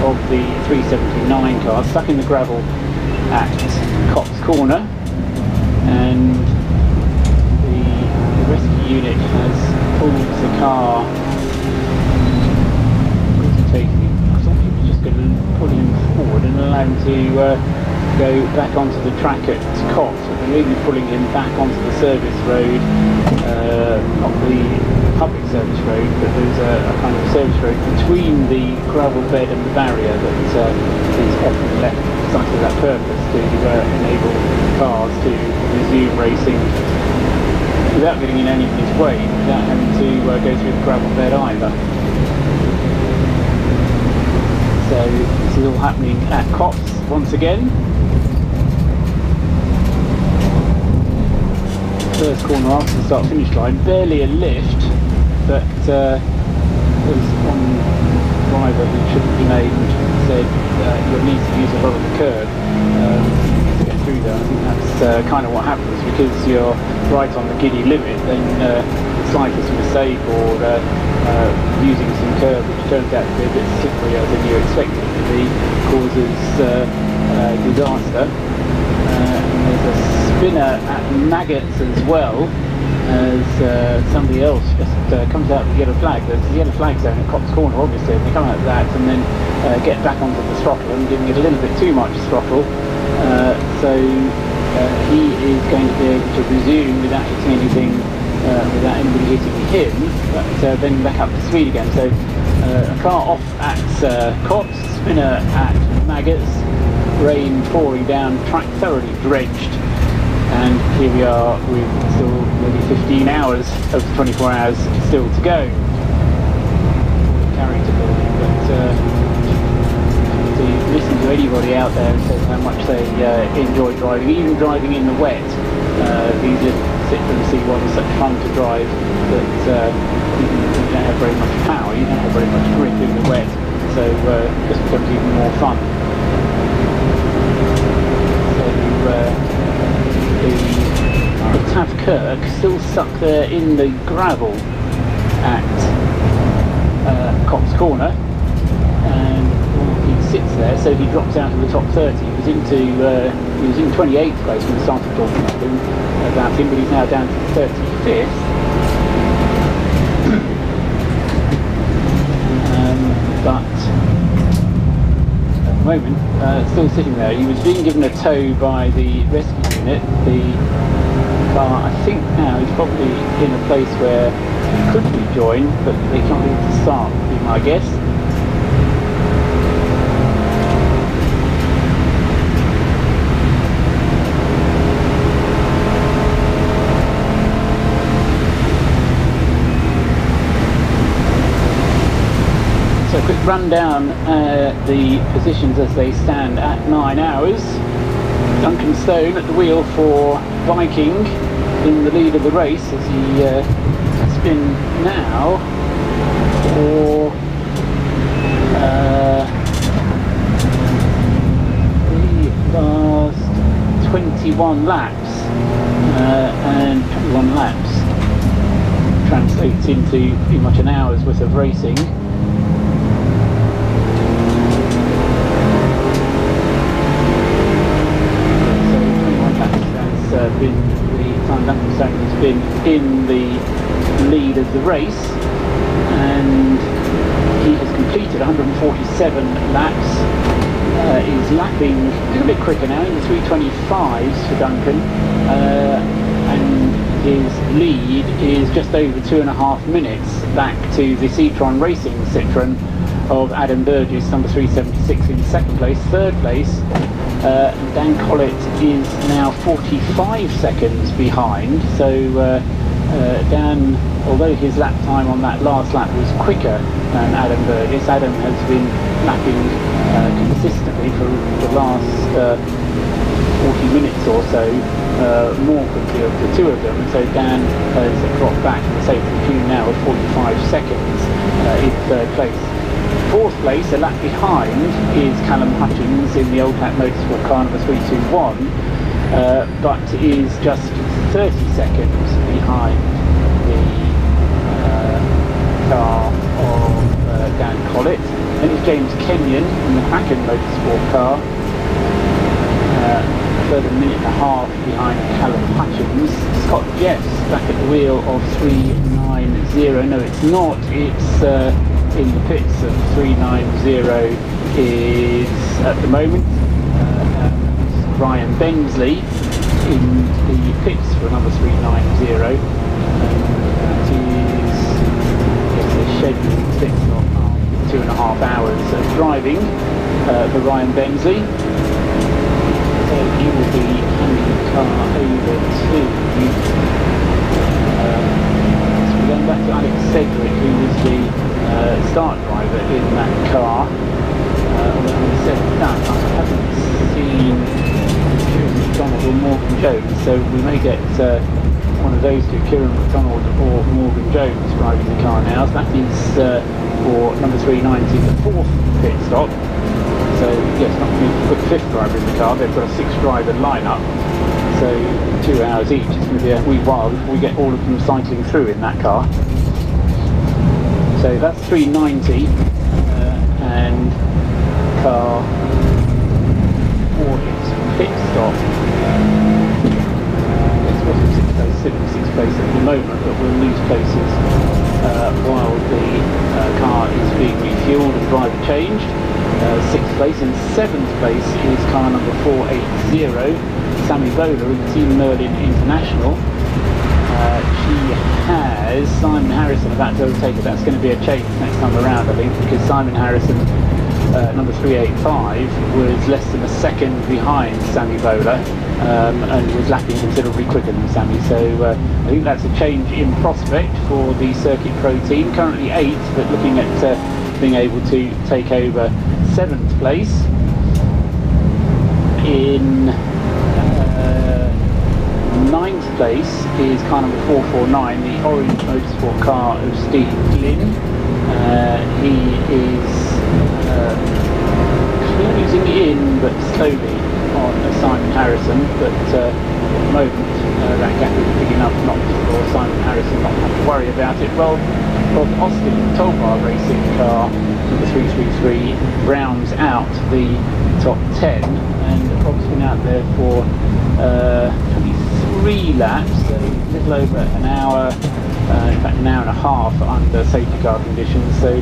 of the 379 car, stuck in the gravel at Cops Corner, and the rescue unit has pulled the car. I thought he was just going to pull him forward and allow him to go back onto the track at Cops, but they're really pulling him back onto the service road, not the public service road, but there's a kind of service road between the gravel bed and the barrier that is often left precisely for that purpose, to enable cars to resume racing without getting in anybody's way, without having to go through the gravel bed either. So this is all happening at Cops once again. First corner after the start finish line, barely a lift, but there's one driver who shouldn't be named said you'll need to use a lot of the curb to get through there. I think that's kind of what happens, because you're right on the giddy limit, then cyclist mistake or using some curb which turns out to be a bit slipperier than you expect it to be causes disaster. And there's a spinner at Maggots as well, as somebody else just comes out with a yellow flag. There's a yellow flag zone at Cops Corner, obviously, and they come out of that and then get back onto the throttle and giving it a little bit too much throttle. So he is going to be able to resume without hitting anything, without anybody hitting him, but then back up to speed again. So a car off at Cops, spinner at Maggots, rain pouring down, track thoroughly drenched, and here we are with still maybe 15 hours of the 24 hours still to go. Character building, but to listen to anybody out there and say how much they enjoy driving, even driving in the wet. These little Citroen C1 is such fun to drive that you don't have very much power, you don't have very much grip in the wet, so it just becomes even more fun. The Tav Kirk still stuck there in the gravel at Cops Corner, and he sits there, so he drops out of the top 30. He was in 28th place when we started talking about him, but he's now down to 35th. But at the moment, still sitting there. He was being given a tow by the rescue unit. The car, I think now, is probably in a place where he could be joined, but they can't leave to start, would be my guess. So a quick rundown the positions as they stand at 9 hours. Duncan Stone at the wheel for Viking in the lead of the race, as he has been now for the last 21 laps, and 21 laps translates into pretty much an hour's worth of racing. Been the time Duncan Stone has been in the lead of the race, and he has completed 147 laps, is lapping a little bit quicker now in the 325s for Duncan, and his lead is just over 2.5 minutes back to the Citroen Racing Citroen of Adam Burgess, number 376 in second place. Third place, Dan Collett is now 45 seconds behind, so Dan, although his lap time on that last lap was quicker than Adam Burgess, Adam has been lapping consistently for the last 40 minutes or so, more quickly of the two of them, and so Dan has dropped back to the safety tune now of 45 seconds in third place. Fourth place, a lap behind, is Callum Hutchins in the Old Cat Motorsport car number 321, but is just 30 seconds behind the car of Dan Collett. Then it's James Kenyon in the Kraken Motorsport car. Further minute and a half behind Callum Hutchins. Scott Jeffs back at the wheel of 390. No, it's not. It's in the pits of 390 is at the moment Ryan Bensley in the pits for number 390. That is a scheduled pit stop after 2.5 hours of driving for Ryan Bensley. So he will be handing the car over to so we're going back to Alex Sedgwick, who was the start driver in that car. Although having said that, I haven't seen Kieran McDonald or Morgan Jones, so we may get one of those two, Kieran McDonald or Morgan Jones, driving the car now. So that is for number 390, the fourth pit stop. So yes, not going to put the fifth driver in the car. They've got a 6-driver lineup, so 2 hours each. It's going to be a wee while before we get all of them cycling through in that car. So that's 390 and car for its pit stop. It's got sixth place at the moment, but we'll lose places while the car is being refueled and driver changed. 6th place, and 7th place is car number 480, Sammy Bowler in Team Merlin International. She has Simon Harrison about to overtake her. That's going to be a change next time around, I think, because Simon Harrison, number 385, was less than a second behind Sammy Bowler and was lapping considerably quicker than Sammy. So I think that's a change in prospect for the Circuit Pro team. Currently 8th, but looking at being able to take over 7th place. In 9th place is car number 449, the orange motorsport car of Steve Glynn. He is closing in, but slowly, on Simon Harrison, but at the moment that gap is big enough not for Simon Harrison not to have to worry about it. Well, Rob Austin, Tolbar Racing car number 333, rounds out the top 10, and Rob's been out there for 23 laps, so a little over an hour, in fact an hour and a half under safety car conditions. So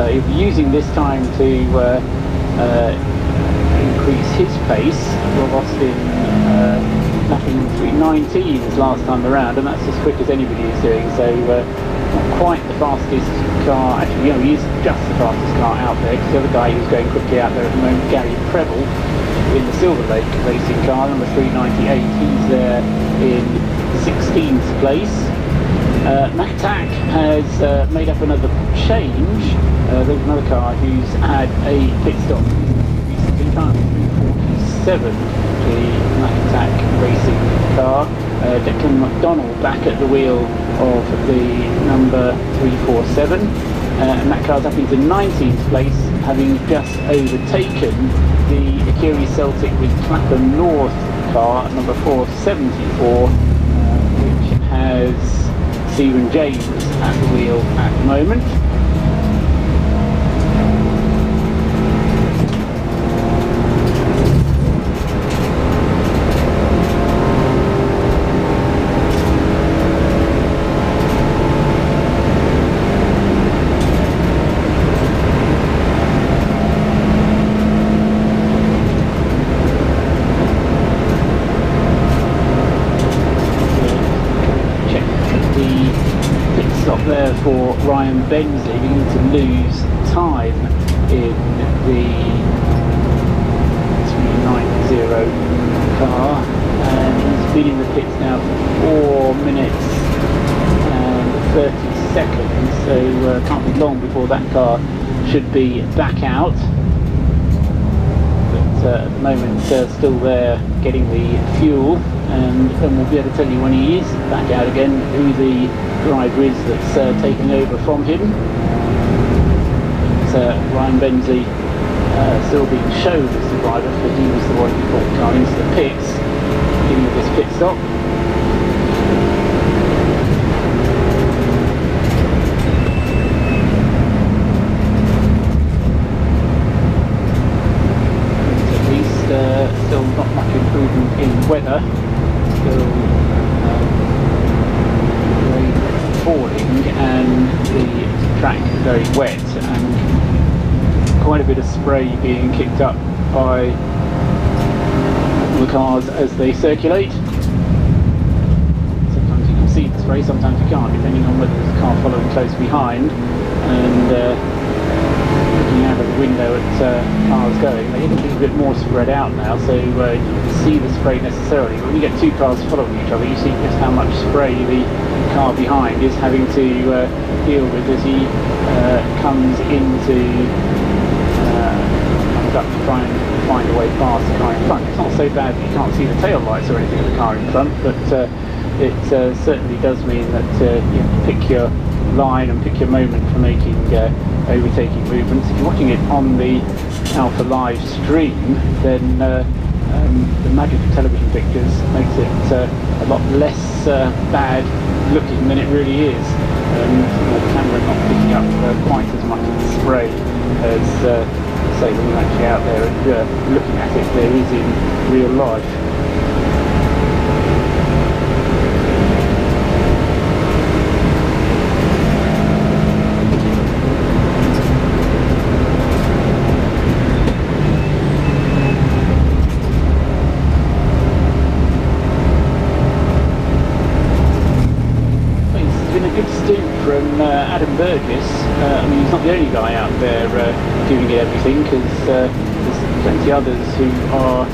he'll be using this time to increase his pace. Rob Austin lapping 319s last time around, and that's as quick as anybody is doing. So not quite the fastest car. Actually, he is just the fastest car out there, because the other guy who's going quickly out there at the moment, Gary Preble, in the Silver Lake Racing car, number 398. He's there in 16th place. Matak has made up another change. There's another car who's had a pit stop recently, car 347, the Matak Racing car. Declan McDonald back at the wheel of the number 347, and that car's up into 19th place, having just overtaken the Akiri Celtic with Clapham North car number 474, which has Stephen James at the wheel at the moment. For Ryan Bensley, beginning to lose time in the 390 car, and he's been in the pits now for 4 minutes and 30 seconds, so can't be long before that car should be back out. But at the moment still there getting the fuel, and we'll be able to tell you when he is back out again who the driver is that's taking over from him. But Ryan Bensley still being shown as the driver, because he was the one who brought the car into the pits at the beginning of this pit stop. still rain falling and the track is very wet and quite a bit of spray being kicked up by the cars as they circulate. Sometimes you can see the spray, sometimes you can't, depending on whether there's a car following close behind. And looking out of the window at cars going, they get a little bit more spread out now, so you can see the spray necessarily. But when you get two cars following each other, you see just how much spray the car behind is having to deal with as he comes up to try and find a way past the car in front. It's not so bad that you can't see the tail lights or anything of the car in front, but it certainly does mean that you have to pick your line and pick your moment for making overtaking movements. If you're watching it on the Alpha Live stream, then the magic of television pictures makes it a lot less bad looking than it really is. The camera not picking up quite as much of the spray as say when you're actually out there and looking at it there is in real life. From Adam Burgess. I mean, he's not the only guy out there doing everything, because there's plenty others who are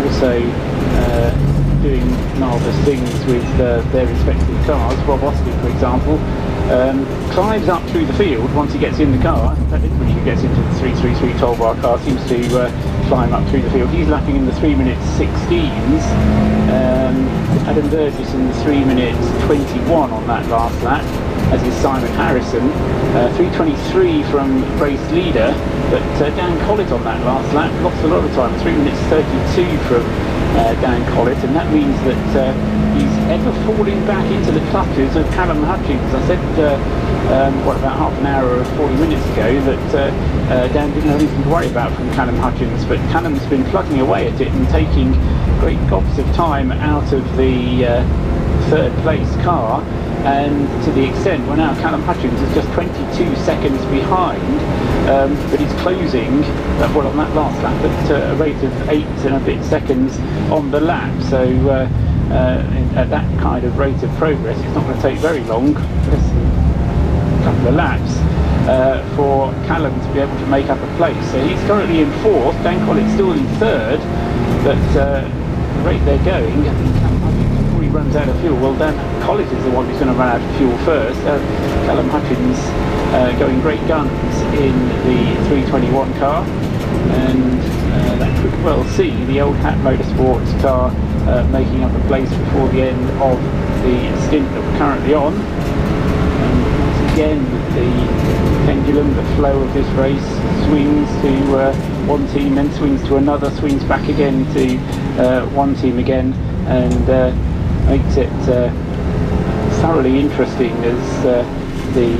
also doing marvellous things with their respective cars. Rob Austin, for example, climbs up through the field once he gets in the car. In fact, everybody who gets into the 333 12-bar car seems to climb up through the field. He's lapping in the 3:16s. Adam Burgess in the 3:21 on that last lap, as is Simon Harrison. 3:23 from race leader, but Dan Collett on that last lap lost a lot of time. 3:32 from Dan Collett, and that means that he's ever falling back into the clutches of Callum Hutchins. I said about half an hour or 40 minutes ago that Dan didn't have anything to worry about from Callum Hutchins, but Callum's been plugging away at it and taking great gobs of time out of the third place car, and to the extent where now Callum Hutchins is just 22 seconds behind, but he's closing on that last lap at a rate of 8 and a bit seconds on the lap. So at that kind of rate of progress, it's not going to take very long, less than a couple of laps, for Callum to be able to make up a place. So he's currently in fourth, Dan Collett's still in third, but the rate they're going, before he runs out of fuel, well, Dan Collett is the one who's going to run out of fuel first. Callum Hutchins going great guns in the 321 car, and that could well see the old Hat Motorsports car making up a place before the end of the stint that we're currently on. And once again, the pendulum, the flow of this race swings to one team, then swings to another, swings back again to one team again, and makes it thoroughly interesting as the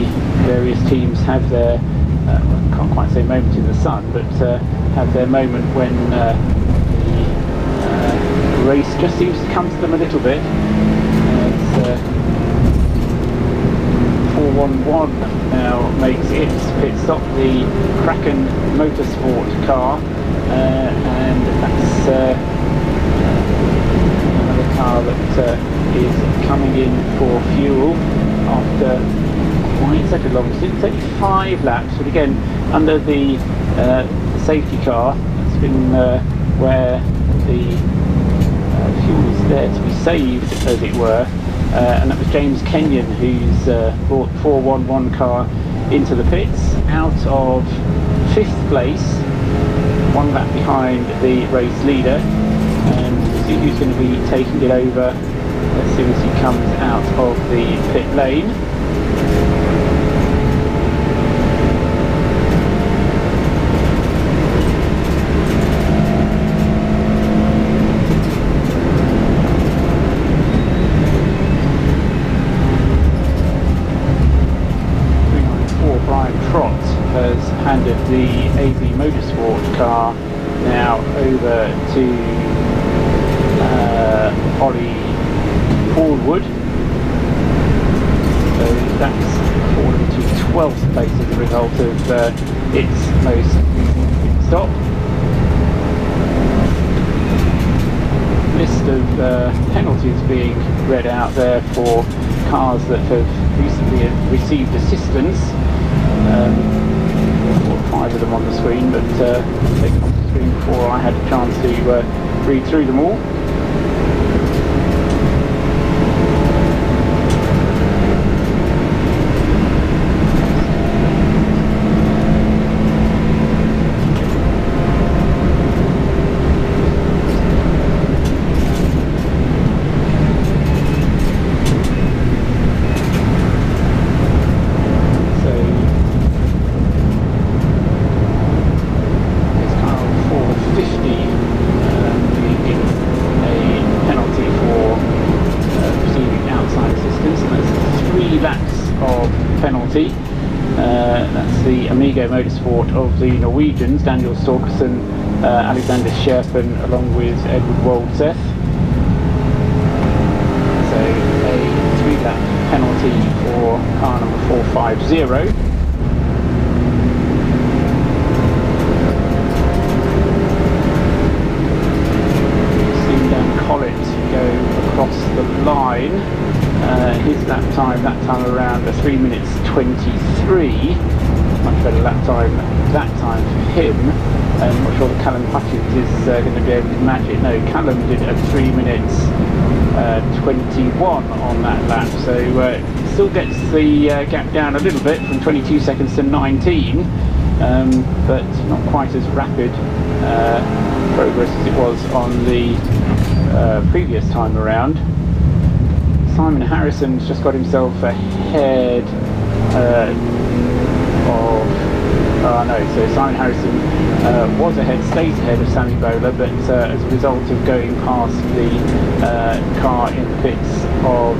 various teams have their, I can't quite say moment in the sun, but have their moment when the race just seems to come to them a little bit. 411 now makes its pit stop, the Kraken Motorsport car, and that's another car that is coming in for fuel after quite such a long stint. It's only 5 laps, but again under the safety car. It's been where the fuel is there to be saved, as it were, and that was James Kenyon who's brought the 411 car into the pits out of 5th place, 1 lap behind the race leader, and we'll see who's going to be taking it over as soon as he comes out of the pit lane. Handed the AB Motorsport car now over to Ollie Forward. So that's fallen to 12th place as a result of its most recent stop. List of penalties being read out there for cars that have recently received assistance. 4 or 5 of them on the screen, but they come off the screen before I had a chance to read through them all. That's the Amigo Motorsport of the Norwegians, Daniel Storkerson, Alexander Scherpen, along with Edward Woldseth. So a 3-lap penalty for car number 450. Seen Dan Collett go across the line. His lap time that time around 3 minutes 23. Much better lap time that time for him. I'm not sure that Callum Hutchins is going to be able to match it. No, Callum did a 3 minutes 21 on that lap, so still gets the gap down a little bit from 22 seconds to 19, but not quite as rapid progress as it was on the previous time around. Simon Harrison's just got himself ahead so Simon Harrison was ahead, stays ahead of Sammy Bowler, but as a result of going past the car in the pits of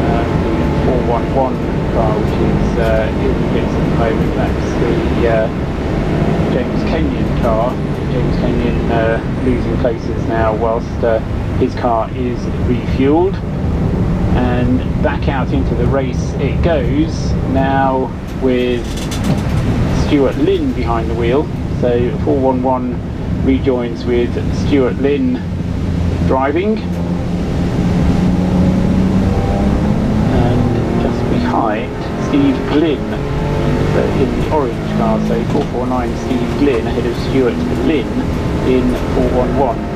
the 411 car, which is in the pits at the moment, that's the James Kenyon car. James Kenyon losing places now whilst his car is refueled, and back out into the race it goes now with Stuart Lynn behind the wheel. So 411 rejoins with Stuart Lynn driving, and just behind Steve Glynn in the orange car, so 449 Steve Glynn ahead of Stuart Lynn in 411.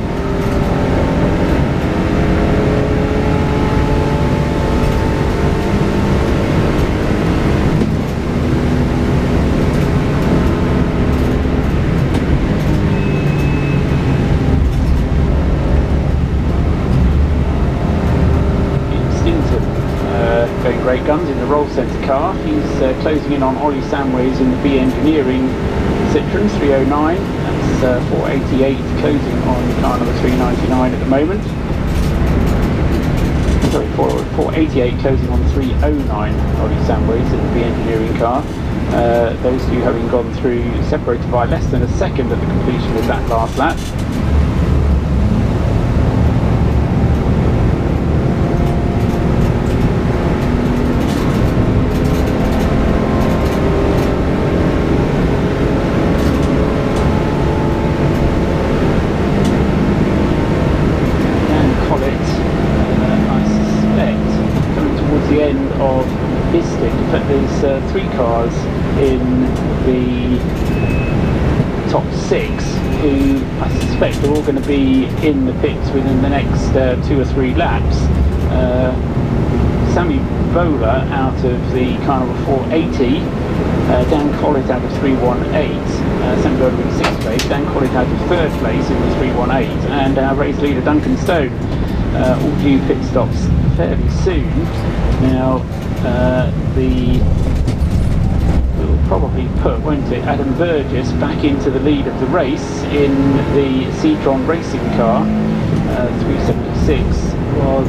Great guns in the roll centre car. He's closing in on Ollie Samways in the B Engineering Citroen 309. That's 488 closing on car number 399 at the moment. Sorry, 488 closing on 309 Ollie Samways in the B Engineering car. Those two having gone through separated by less than a second at the completion of that last lap. There's 3 cars in the top 6 who I suspect are all going to be in the pits within the next 2 or 3 laps. Sammy Bowler out of the car number 480, Dan Collett out of 318, Sammy Bowler in 6th place, Dan Collett out of 3rd place in the 318, and our race leader Duncan Stone all due pit stops fairly soon. Now we'll probably put, won't it, Adam Burgess back into the lead of the race in the Citroen Racing car. 376 was